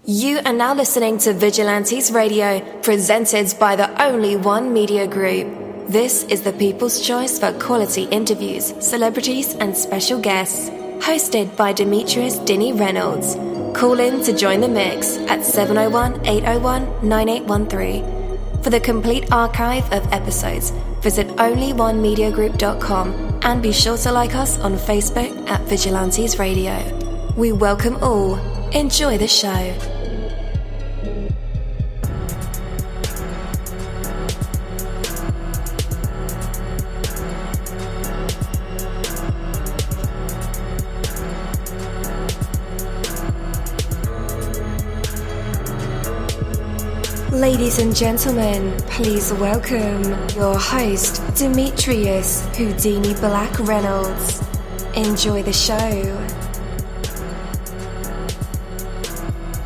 You are now listening to Vigilantes Radio, presented by the Only One Media Group. This is the people's choice for quality interviews, celebrities, and special guests. Hosted by Demetrius Dini Reynolds. Call in to join the mix at 701-801-9813. For the complete archive of episodes, visit onlyonemediagroup.com and be sure to like us on Facebook at Vigilantes Radio. We welcome all. Enjoy the show. Ladies and gentlemen, please welcome your host, Demetrius Houdini Black Reynolds. Enjoy the show.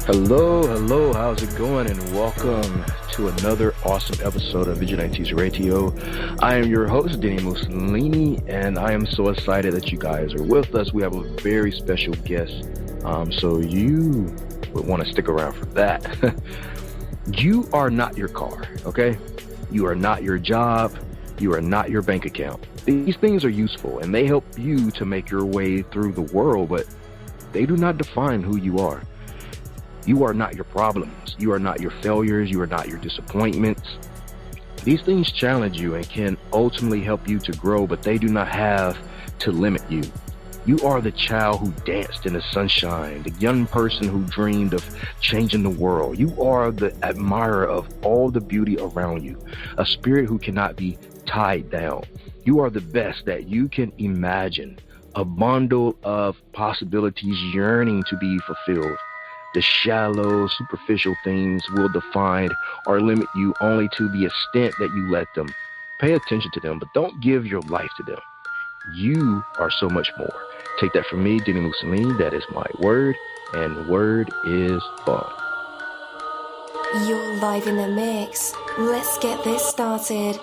Hello, how's it going? And welcome to another awesome episode of Vigilantes Radio. I am your host, Dini Mussolini, and I am so excited that you guys are with us. We have a very special guest, so you would want to stick around for that. You are not your car, okay? You are not your job. You are not your bank account. These things are useful, and they help you to make your way through the world, but they do not define who you are. You are not your problems. You are not your failures. You are not your disappointments. These things challenge you and can ultimately help you to grow, but they do not have to limit you. You are the child who danced in the sunshine, the young person who dreamed of changing the world. You are the admirer of all the beauty around you, a spirit who cannot be tied down. You are the best that you can imagine, a bundle of possibilities yearning to be fulfilled. The shallow, superficial things will define or limit you only to the extent that you let them. Pay attention to them, but don't give your life to them. You are so much more. Take that from me, Dini Mussolini. That is my word, and word is fun. You're live in the mix. Let's get this started.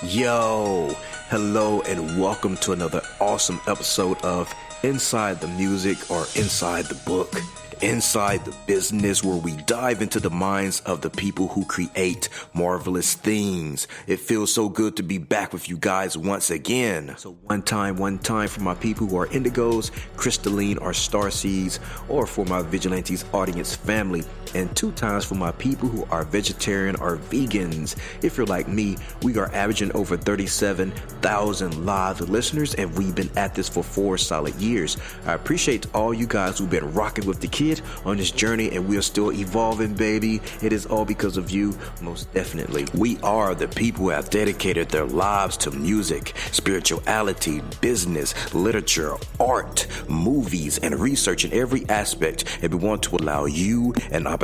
Yo, hello and welcome to another awesome episode of Inside the Music or Inside the Book, Inside the Business, where we dive into the minds of the people who create marvelous things. It feels so good to be back with you guys once again. So one time for my people who are indigos, crystalline or starseeds, or for my Vigilantes audience family, and 2 times for my people who are vegetarian or vegans. If you're like me, we are averaging over 37,000 live listeners, and we've been at this for 4 solid years. I appreciate all you guys who've been rocking with the kid on this journey, and we are still evolving, baby. It is all because of you, most definitely. We are the people who have dedicated their lives to music, spirituality, business, literature, art, movies, and research in every aspect, and we want to allow you an opportunity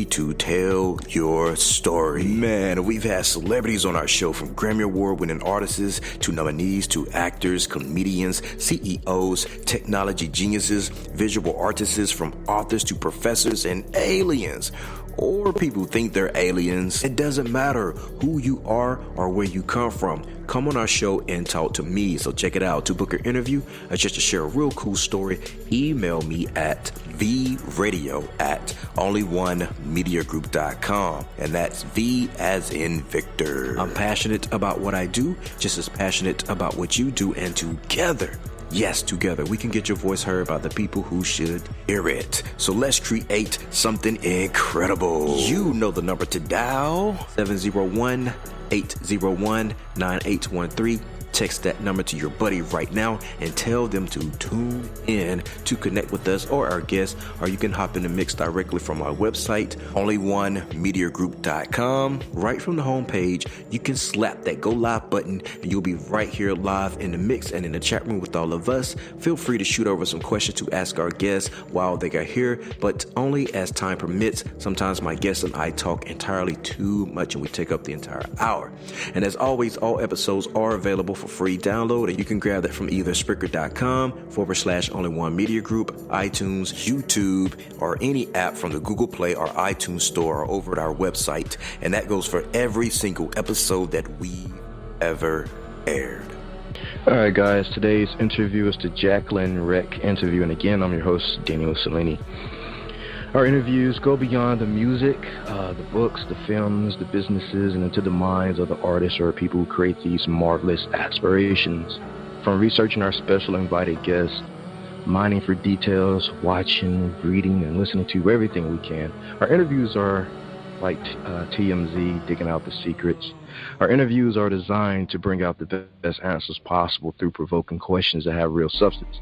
to tell your story. Man, we've had celebrities on our show, from Grammy Award winning artists to nominees to actors, comedians, CEOs, technology geniuses, visual artists, from authors to professors and aliens. Or people think they're aliens. It doesn't matter who you are or where you come from. Come on our show and talk to me. So check it out. To book an interview or just to share a real cool story, email me at vradio@onlyonemediagroup.com. And that's V as in Victor. I'm passionate about what I do, just as passionate about what you do, and together, yes, together, we can get your voice heard by the people who should hear it. So let's create something incredible. You know the number to dial, 701-801-9813. Text that number to your buddy right now and tell them to tune in to connect with us or our guests, or you can hop in the mix directly from our website, onlyonemediagroup.com. Right from the homepage, you can slap that go live button and you'll be right here live in the mix and in the chat room with all of us. Feel free to shoot over some questions to ask our guests while they are here, but only as time permits. Sometimes my guests and I talk entirely too much and we take up the entire hour. And as always, all episodes are available for free download, and you can grab that from either Spreaker.com/only1media group, iTunes, YouTube, or any app from the Google Play or iTunes Store, or over at our website. And that goes for every single episode that we ever aired. All right, guys, today's interview is the Jaqueline Rech interview, and again, I'm your host, Dini Mussolini. Our interviews go beyond the music, the books, the films, the businesses, and into the minds of the artists or people who create these marvelous aspirations. From researching our special invited guests, mining for details, watching, reading, and listening to everything we can. Our interviews are like TMZ, digging out the secrets. Our interviews are designed to bring out the best answers possible through provoking questions that have real substance.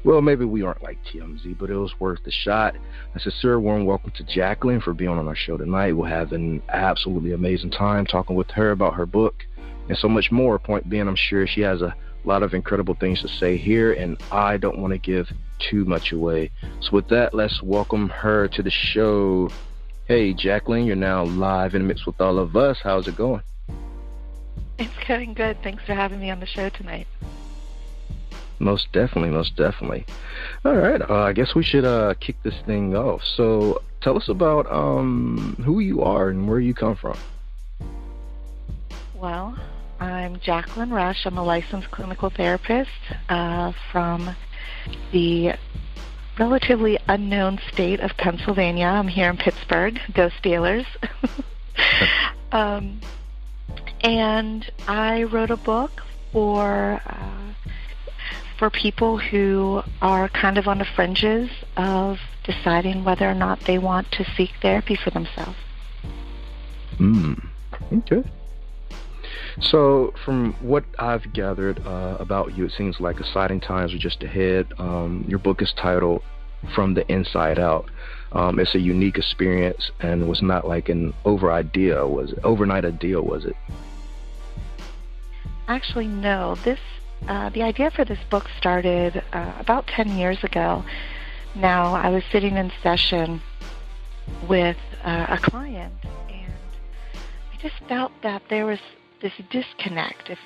Well, maybe we aren't like TMZ, but it was worth the shot. A sincere warm welcome to Jaqueline for being on our show tonight. We'll have an absolutely amazing time talking with her about her book and so much more. Point being, I'm sure she has a lot of incredible things to say here, and I don't want to give too much away. So with that, let's welcome her to the show. Hey, Jaqueline, you're now live in the mix with all of us. How's it going? It's going good. Thanks for having me on the show tonight. Most definitely. All right, I guess we should kick this thing off. So tell us about who you are and where you come from. Well, I'm Jaqueline Rech. I'm a licensed clinical therapist from the relatively unknown state of Pennsylvania. I'm here in Pittsburgh. Go Steelers. And I wrote a book for people who are kind of on the fringes of deciding whether or not they want to seek therapy for themselves. Okay. So from what I've gathered about you, it seems like exciting times are just ahead. Your book is titled From the Inside Out. It's a unique experience and was not like an overnight idea, was it? Actually, no. The idea for this book started about 10 years ago. Now, I was sitting in session with a client, and I just felt that there was this disconnect. If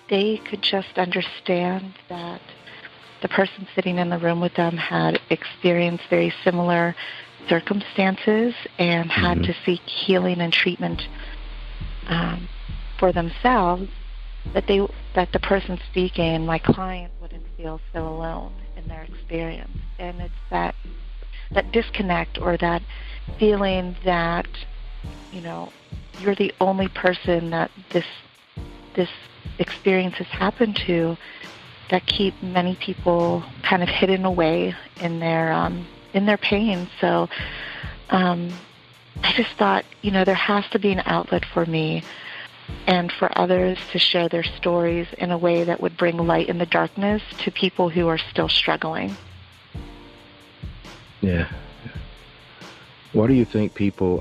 they could just understand that the person sitting in the room with them had experienced very similar circumstances and had to seek healing and treatment for themselves, that the person speaking, my client, wouldn't feel so alone in their experience. And it's that disconnect, or that feeling that, you're the only person that this experience has happened to, that keep many people kind of hidden away in their pain. So I just thought, there has to be an outlet for me and for others to share their stories in a way that would bring light in the darkness to people who are still struggling. Yeah. Why do you think people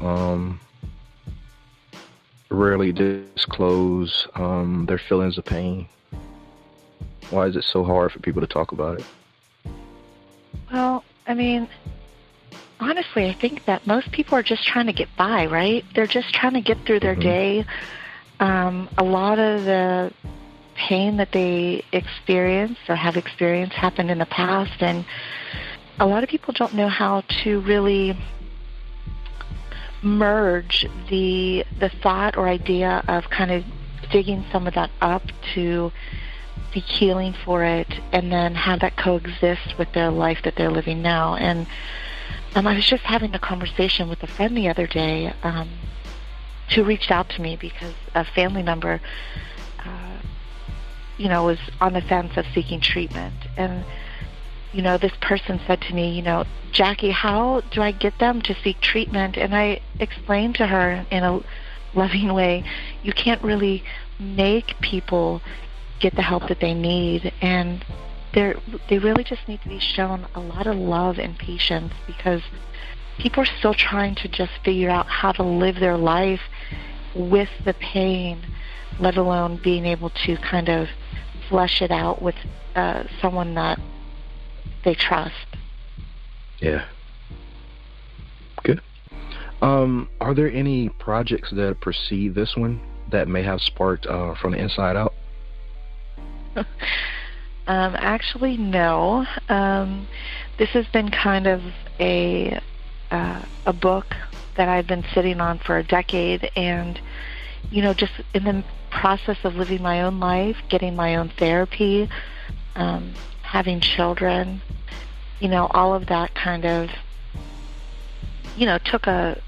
rarely disclose their feelings of pain? Why is it so hard for people to talk about it? Well, honestly, I think that most people are just trying to get by, right? They're just trying to get through their day. A lot of the pain that they experience or have experienced happened in the past, and a lot of people don't know how to really merge the thought or idea of kind of digging some of that up to seek healing for it, and then have that coexist with their life that they're living now. And I was just having a conversation with a friend the other day who reached out to me because a family member, was on the fence of seeking treatment. And, this person said to me, Jackie, how do I get them to seek treatment? And I explained to her in a loving way, you can't really make people get the help that they need. And they really just need to be shown a lot of love and patience, because people are still trying to just figure out how to live their life with the pain, let alone being able to kind of flesh it out with someone that they trust. Yeah. Good. Are there any projects that precede this one that may have sparked From the Inside Out? Actually, no. This has been kind of a book that I've been sitting on for a decade, and just in the process of living my own life, getting my own therapy, having children, all of that kind of, took a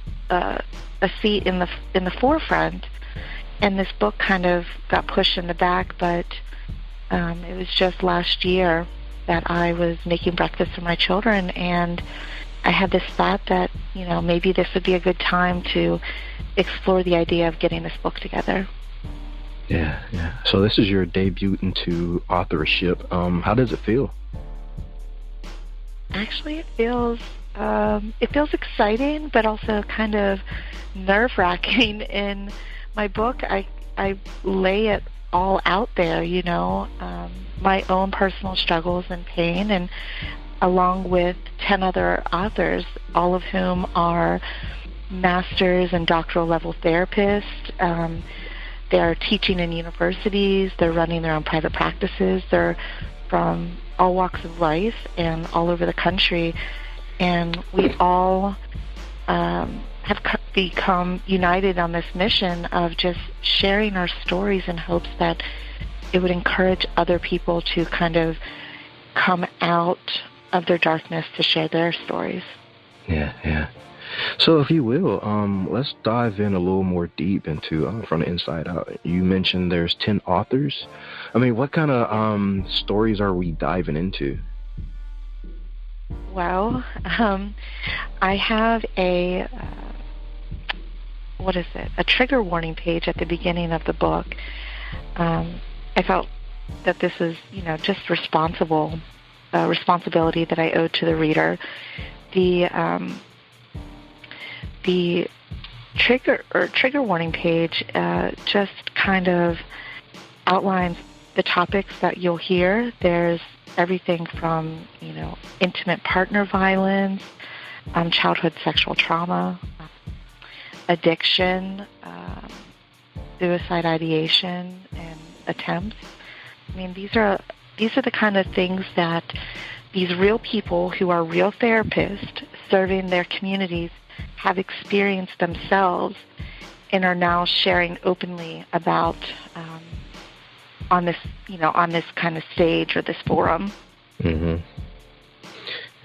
seat in the forefront, and this book kind of got pushed in the back. But it was just last year that I was making breakfast for my children, and I had this thought that maybe this would be a good time to explore the idea of getting this book together. Yeah. So this is your debut into authorship. How does it feel? Actually, it feels exciting, but also kind of nerve-wracking. In my book, I lay it all out there, my own personal struggles and pain, and along with 10 other authors, all of whom are master's and doctoral level therapists. They're teaching in universities, they're running their own private practices, they're from all walks of life and all over the country, and we all have become united on this mission of just sharing our stories in hopes that it would encourage other people to kind of come out of their darkness to share their stories. Yeah. So if you will, let's dive in a little more deep into From the Inside Out. You mentioned there's 10 authors. I mean, what kind of stories are we diving into? Well, I have a trigger warning page at the beginning of the book. I felt that this is, just responsibility that I owed to the reader. The trigger warning page just kind of outlines the topics that you'll hear. There's everything from, intimate partner violence, childhood sexual trauma, addiction, suicide ideation, and attempts. I mean, these are the kind of things that these real people who are real therapists serving their communities have experienced themselves and are now sharing openly about on this kind of stage or this forum. Mm-hmm.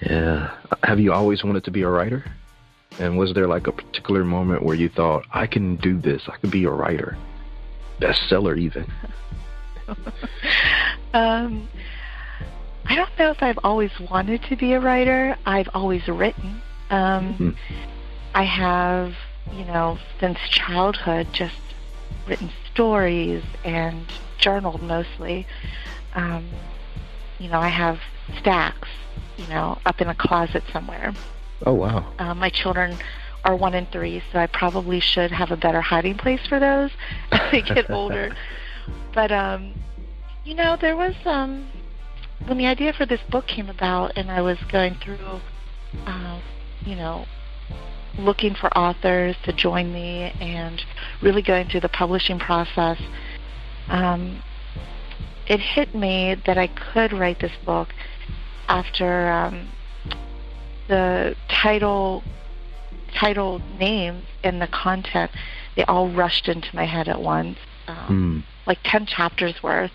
Yeah. Have you always wanted to be a writer? And was there like a particular moment where you thought, I can do this, I could be a writer, bestseller even? I don't know if I've always wanted to be a writer. I've always written. I have, since childhood, just written stories and journaled mostly. I have stacks, up in a closet somewhere. Oh, wow. My children are 1 and 3, so I probably should have a better hiding place for those as they get older. But, there was, when the idea for this book came about and I was going through, looking for authors to join me and really going through the publishing process, it hit me that I could write this book after the title names and the content, they all rushed into my head at once, like 10 chapters worth.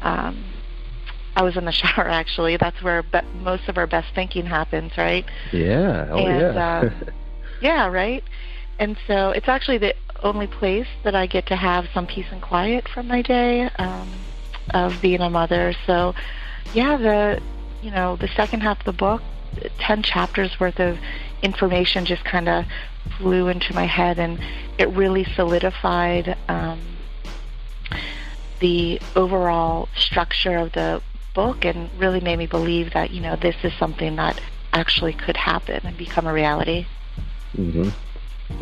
I was in the shower, actually. That's where most of our best thinking happens, right? Yeah. Oh, yeah. Yeah, right? And so it's actually the only place that I get to have some peace and quiet from my day of being a mother. So, yeah, the second half of the book, 10 chapters worth of information just kind of flew into my head, and it really solidified the overall structure of the book and really made me believe that, this is something that actually could happen and become a reality. Mm-hmm.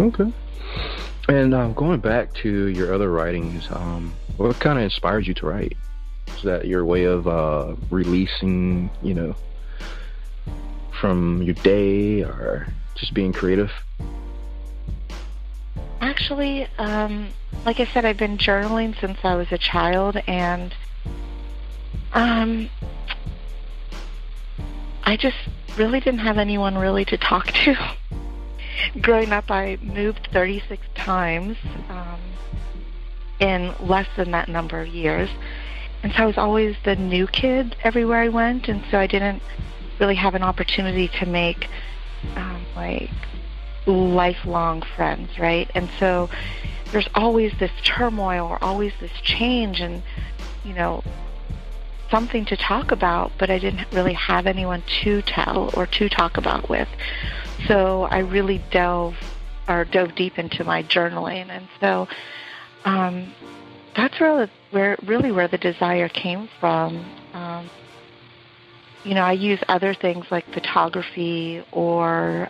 Okay. And going back to your other writings, what kind of inspired you to write? Is that your way of releasing, from your day, or just being creative? Actually, like I said, I've been journaling since I was a child, and I just really didn't have anyone really to talk to. Growing up, I moved 36 times in less than that number of years. And so I was always the new kid everywhere I went, and so I didn't really have an opportunity to make like lifelong friends, right? And so there's always this turmoil or always this change and, you know, something to talk about, but I didn't really have anyone to tell or to talk about with. So I really dove deep into my journaling, and so that's where the desire came from. You know, I use other things like photography or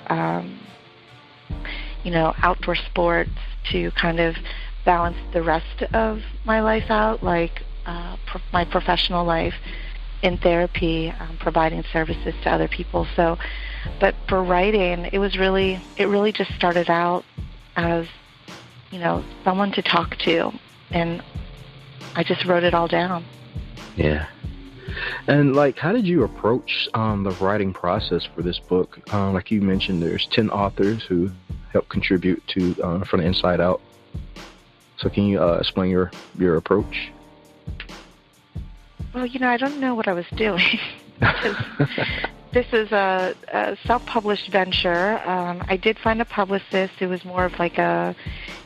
you know, outdoor sports to kind of balance the rest of my life out, like my professional life in therapy, providing services to other people. So, but for writing, it really just started out as, you know, someone to talk to, and I just wrote it all down. Yeah. And like, how did you approach the writing process for this book? Like you mentioned, there's 10 authors who helped contribute to From the Inside Out. So can you explain your approach? Well, you know, I don't know what I was doing. This is a self-published venture. I did find a publicist who was more of like an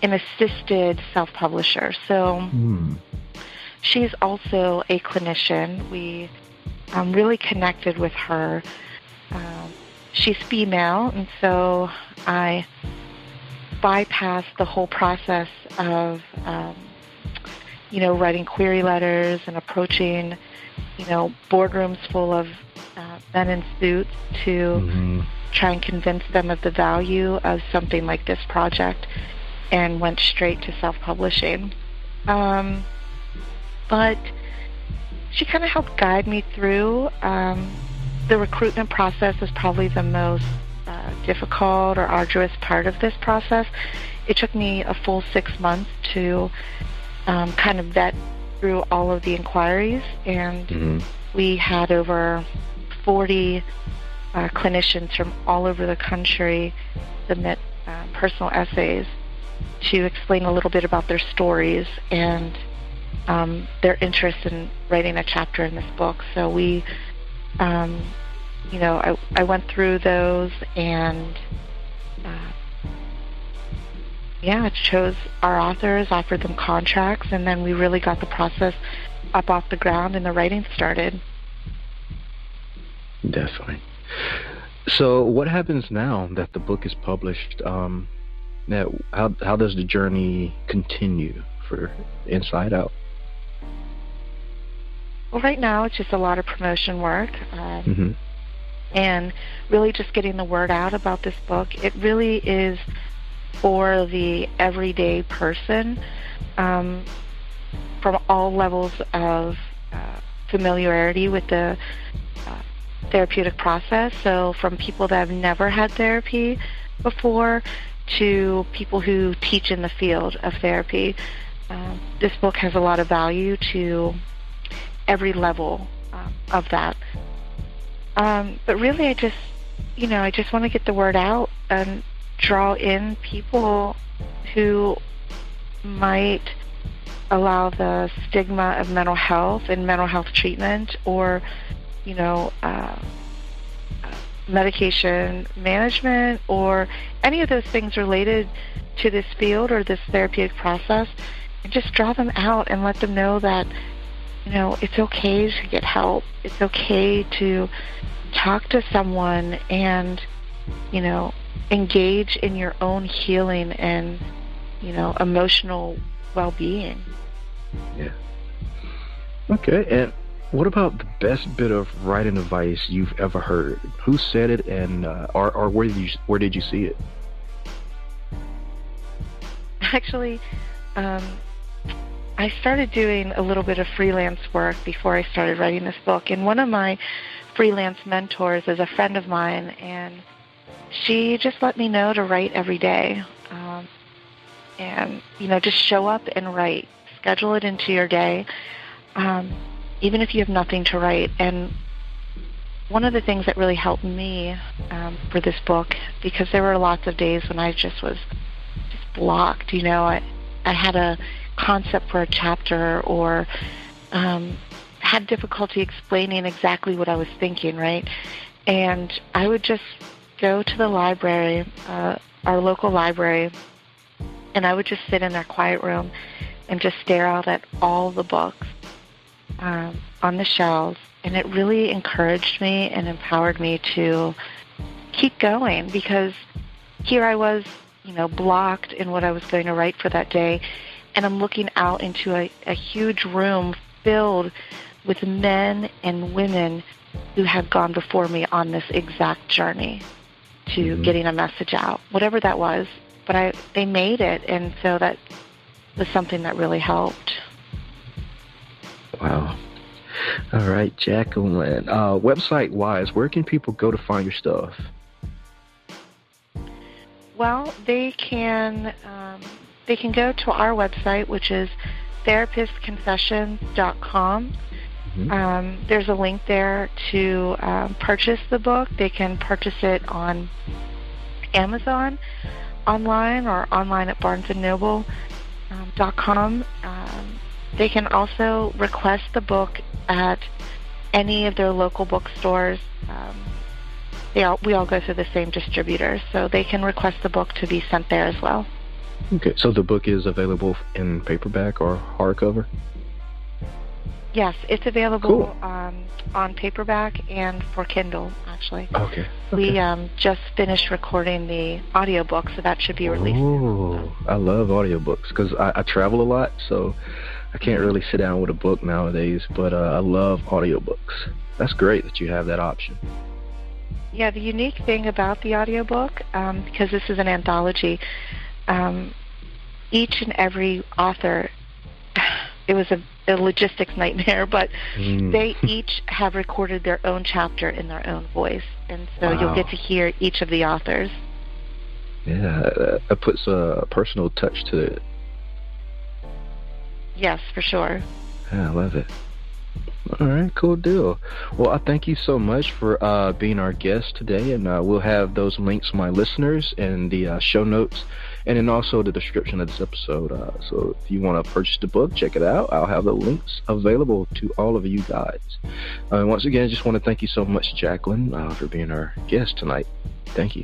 assisted self-publisher. So she's also a clinician. We really connected with her. She's female, and so I bypassed the whole process of, you know, writing query letters and approaching, you know, boardrooms full of men in suits to try and convince them of the value of something like this project, and went straight to self-publishing. But she kind of helped guide me through. The recruitment process is probably the most difficult or arduous part of this process. It took me a full 6 months to kind of vet through all of the inquiries, and we had over 40 clinicians from all over the country submit personal essays to explain a little bit about their stories and their interest in writing a chapter in this book. So we, you know, I went through those and chose our authors, offered them contracts, and then we really got the process up off the ground and the writing started. Definitely. So what happens now that the book is published? Now, how does the journey continue for Inside Out? Well, right now it's just a lot of promotion work and really just getting the word out about this book. It really is for the everyday person, from all levels of familiarity with the therapeutic process. So from people that have never had therapy before to people who teach in the field of therapy. This book has a lot of value to every level of that. But really, I just want to get the word out and draw in people who might allow the stigma of mental health and mental health treatment, or medication management, or any of those things related to this field or this therapeutic process, and just draw them out and let them know that it's okay to get help. It's okay to talk to someone and engage in your own healing and emotional well-being. Yeah. Okay. And what about the best bit of writing advice you've ever heard? Who said it, and or where did you see it? Actually, I started doing a little bit of freelance work before I started writing this book, and one of my freelance mentors is a friend of mine, and she just let me know to write every day, and just show up and write. Schedule it into your day. even if you have nothing to write. And one of the things that really helped me for this book, because there were lots of days when I just was blocked. I had a concept for a chapter, or had difficulty explaining exactly what I was thinking, right? And I would just go to the library, our local library, and I would just sit in their quiet room and just stare out at all the books on the shelves. And it really encouraged me and empowered me to keep going, because here I was, blocked in what I was going to write for that day, and I'm looking out into a huge room filled with men and women who have gone before me on this exact journey to getting a message out, whatever that was. But they made it, and so that was something that really helped. Wow. All right, Jaqueline. Website-wise, where can people go to find your stuff? Well, they can go to our website, which is therapistconfessions.com. There's a link there to purchase the book. They can purchase it on Amazon, online, or online at barnesandnoble.com. They can also request the book at any of their local bookstores. We all go through the same distributors, so they can request the book to be sent there as well. Okay, so the book is available in paperback or hardcover? Yes, it's available on paperback and for Kindle, actually. Okay. We just finished recording the audiobook, so that should be released soon. I love audiobooks because I travel a lot, so I can't really sit down with a book nowadays, but I love audiobooks. That's great that you have that option. Yeah, the unique thing about the audiobook, because this is an anthology, each and every author, it was a logistics nightmare, but they each have recorded their own chapter in their own voice, and so you'll get to hear each of the authors. Yeah, that puts a personal touch to it. Yes, for sure. Yeah, I love it. All right, cool deal. Well, I thank you so much for being our guest today, and we'll have those links for my listeners in the show notes, and then also the description of this episode. So if you want to purchase the book, check it out. I'll have the links available to all of you guys. Once again, I just want to thank you so much, Jaqueline, for being our guest tonight. Thank you.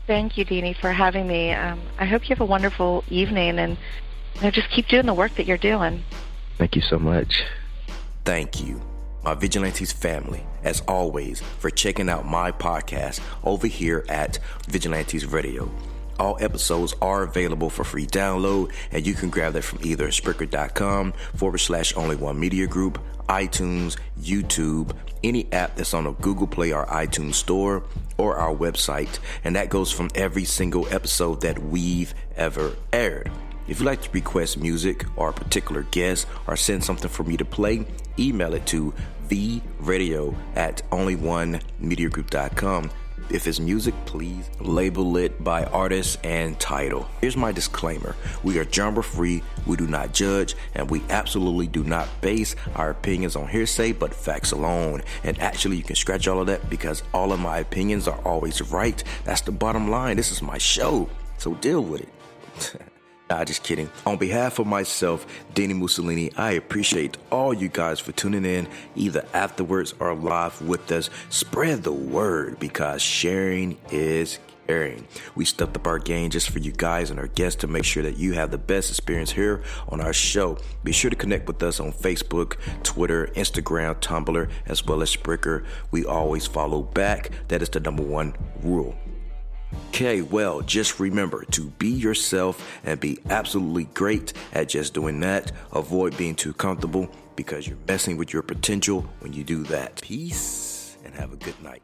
Thank you, Dini, for having me. I hope you have a wonderful evening, and just keep doing the work that you're doing. Thank you so much. Thank you, my Vigilantes family, as always, for checking out my podcast over here at Vigilantes Radio. All episodes are available for free download, and you can grab that from either Spreaker.com/only1mediagroup, iTunes, YouTube, any app that's on a Google Play or iTunes store, or our website. And that goes from every single episode that we've ever aired. If you'd like to request music or a particular guest or send something for me to play, email it to vradio@only1mediagroup.com. If it's music, please label it by artist and title. Here's my disclaimer. We are genre free, we do not judge, and we absolutely do not base our opinions on hearsay but facts alone. And actually, you can scratch all of that because all of my opinions are always right. That's the bottom line. This is my show, so deal with it. Nah, just kidding. On behalf of myself, Dini Mussolini, I appreciate all you guys for tuning in, either afterwards or live with us. Spread the word because sharing is caring. We stepped up our game just for you guys and our guests to make sure that you have the best experience here on our show. Be sure to connect with us on Facebook, Twitter, Instagram, Tumblr, as well as Spreaker. We always follow back. That is the number one rule. Okay, well, just remember to be yourself and be absolutely great at just doing that. Avoid being too comfortable because you're messing with your potential when you do that. Peace and have a good night.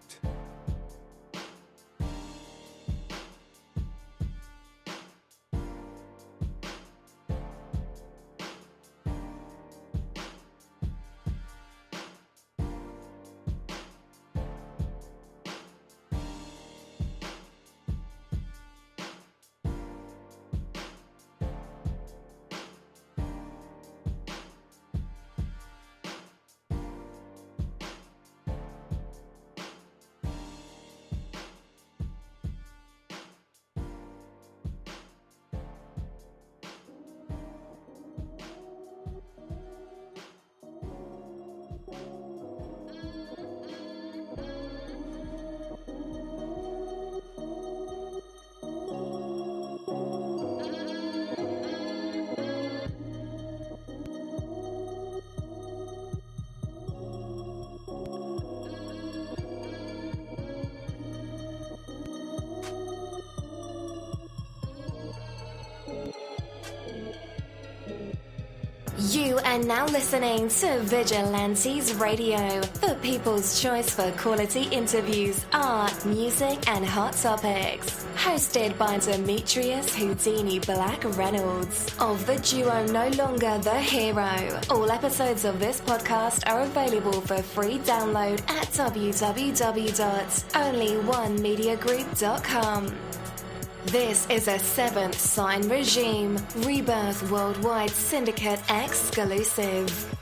You are now listening to Vigilantes Radio, the people's choice for quality interviews, art, music, and hot topics. Hosted by Demetrius Houdini Black Reynolds of the duo No Longer the Hero. All episodes of this podcast are available for free download at www.onlyonemediagroup.com. This is a Seventh Sign Regime Rebirth Worldwide Syndicate exclusive.